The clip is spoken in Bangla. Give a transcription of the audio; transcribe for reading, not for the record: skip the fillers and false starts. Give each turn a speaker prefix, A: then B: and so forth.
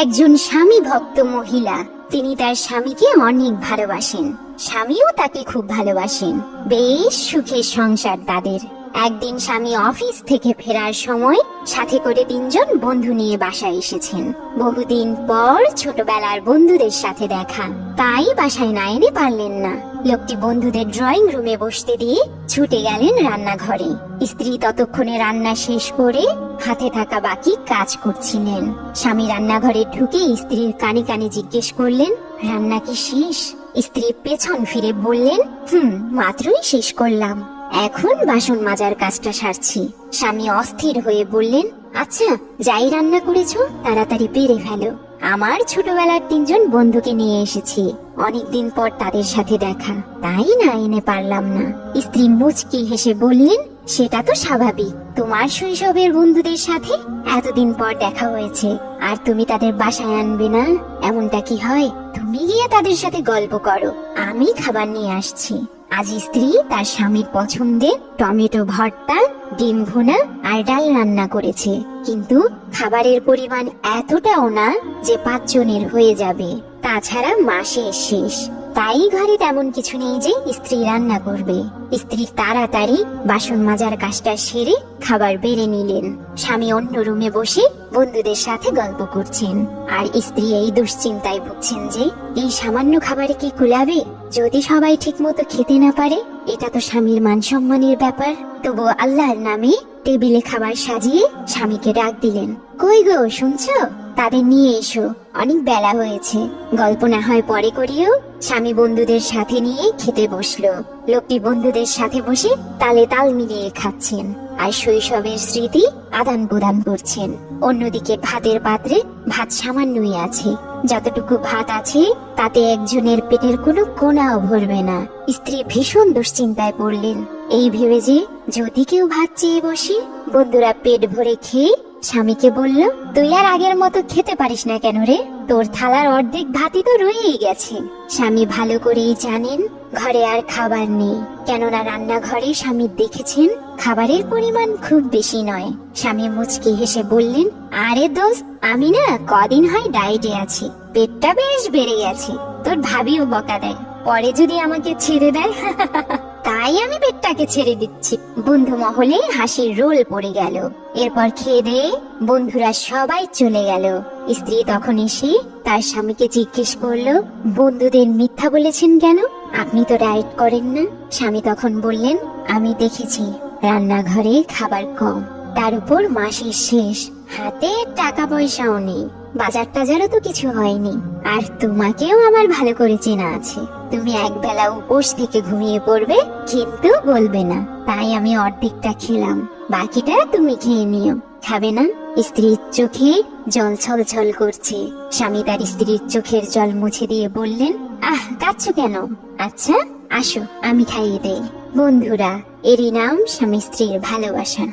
A: একজন স্বামী ভক্ত মহিলা, তিনি তার স্বামীকে অনেক ভালোবাসেন, স্বামীও তাকে খুব ভালোবাসেন। বেশ সুখের সংসার তাদের। একদিন স্বামী অফিস থেকে ফেরার সময় সাথে করে 3 জন বন্ধু নিয়ে বাসায় এসেছেন। বহুদিন পর ছোটবেলার বন্ধুদের সাথে দেখা, তাই বাসায় না এনে পারলেন না। লোকটি বন্ধুদের ড্রয়িং রুমে বসতে দিয়ে ছুটে গেলেন রান্নাঘরে। স্ত্রী ততক্ষণে রান্না শেষ করে হাতে থাকা বাকি কাজ করছিলেন। স্বামী রান্নাঘরে ঢুকে স্ত্রীর কানে কানে জিজ্ঞেস করলেন, রান্না কি শেষ? স্ত্রী পেছন ফিরে বললেন, মাত্রই শেষ করলাম, এখন বাসন মাজার কাজটা সারছি। স্বামী অস্থির হয়ে বললেন, আচ্ছা যাই রান্না করেছো তাড়াতাড়ি বেড়ে ফেলো, আমার ছোটবেলার 3 জন বন্ধুকে নিয়ে এসেছি, অনেকদিন পর তাদের সাথে দেখা, তাই না এনে পারলাম না। স্ত্রী মুচকি হেসে বললেন, সেটা তো স্বাভাবিক, তোমার শৈশবের বন্ধুদের সাথে এতদিন পর দেখা হয়েছে আর তুমি তাদের বাসায় আনবে না, এমনটা কি হয়? তুমি গিয়ে তাদের সাথে গল্প করো, আমি খাবার নিয়ে আসছি। আজ স্ত্রী তার স্বামীর পছন্দের টমেটো ভর্তা, ডিম ভুনা আর ডাল রান্না করেছে, কিন্তু খাবারের পরিমাণ এতটাও না যে 5 জনের হয়ে যাবে। তাছাড়া মাসের শেষ, তাই ঘরে তেমন কিছু নেই যে স্ত্রী রান্না করবে। স্ত্রী তাড়াতাড়ি বাসন মাজার কাজটা সেরে খাবার বেড়ে নিলেন। স্বামী অন্য রুমে বসে বন্ধুদের সাথে গল্প করছেন, আর স্ত্রী এই দুশ্চিন্তায় ভুগছেন যে এই সামান্য খাবারে কি কুলাবে? যদি সবাই ঠিক মতো খেতে না পারে, এটা তো স্বামীর মান সম্মানের ব্যাপার। তবু আল্লাহর নামে টেবিলে খাবার সাজিয়ে স্বামীকে ডাক দিলেন, কই গো শুনছো? তাদের নিয়ে এসো, অনেক বেলা হয়েছে, গল্প না হয় পরে করিও। স্বামী বন্ধুদের সাথে নিয়ে খেতে বসলো। লোকটি বন্ধুদের সাথে বসে তালে তাল মিলিয়ে খাচ্ছেন আর শৈশবের স্মৃতি আদান প্রদান করছেন। অন্যদিকে ভাতের পাত্রে ভাত সামান্যই আছে, যতটুকু ভাত আছে তাতে একজনের পেটের কোনো কোনাও ভরবে না। স্ত্রী ভীষণ দুশ্চিন্তায় পড়লেন, এই ভেবে যে যদি কেউ ভাত চেয়ে বসে। বন্ধুরা পেট ভরে খেয়ে স্বামীকে বলল, তুই আর আগের মতো খেতে পারিস না কেন রে? তোর থালার অর্ধেক ভাতই তো রয়েই গেছে। স্বামী ভালো করেই জানেন ঘরে আর খাবার নেই, কেননা রান্নাঘরে স্বামী দেখেছেন খাবারের পরিমাণ খুব বেশি নয়। স্বামী মুচকি হেসে বললেন, আরে দোস্ত, আমি না কদিন হয় ডায়েটে আছি, পেটটা বেশ বেড়ে গেছে। তোর ভাবিও বকা দেয়, পরে যদি আমাকে ছেড়ে দেয় তাই আমি পেটটাকে ছেড়ে দিচ্ছি। বন্ধু মহলে হাসির রোল পড়ে গেল। এরপর খেয়ে দিয়ে বন্ধুরা সবাই চলে গেল। স্ত্রী তখন এসে তার স্বামীকে জিজ্ঞেস করলো, বন্ধুদের মিথ্যা বলেছেন কেন? আপনি তো ডায়েট করেন না। স্বামী তখন বললেন, আমি দেখেছি রান্নাঘরে খাবার কম, তার উপর মাসের শেষ, হাতে টাকা পয়সাও নেই, বাজার টাজারও তো কিছু হয়নি, আর তোমাকেও আমার ভালো করে চেনা আছে। তুমি একবেলা উপোস থেকে ঘুমিয়ে পড়বে, কিন্তু বলবে না, তাই আমি অর্ধেকটা খেলাম, বাকিটা তুমি খেয়ে নিও। খাবে না? স্ত্রীর চোখে জল ছলছল করছে। স্বামী তার স্ত্রীর চোখের জল মুছে দিয়ে বললেন, কাঁদছো কেন? আচ্ছা আসো আমি খাইয়ে দেই। বন্ধুরা, এরই নাম স্বামী স্ত্রীর ভালোবাসা।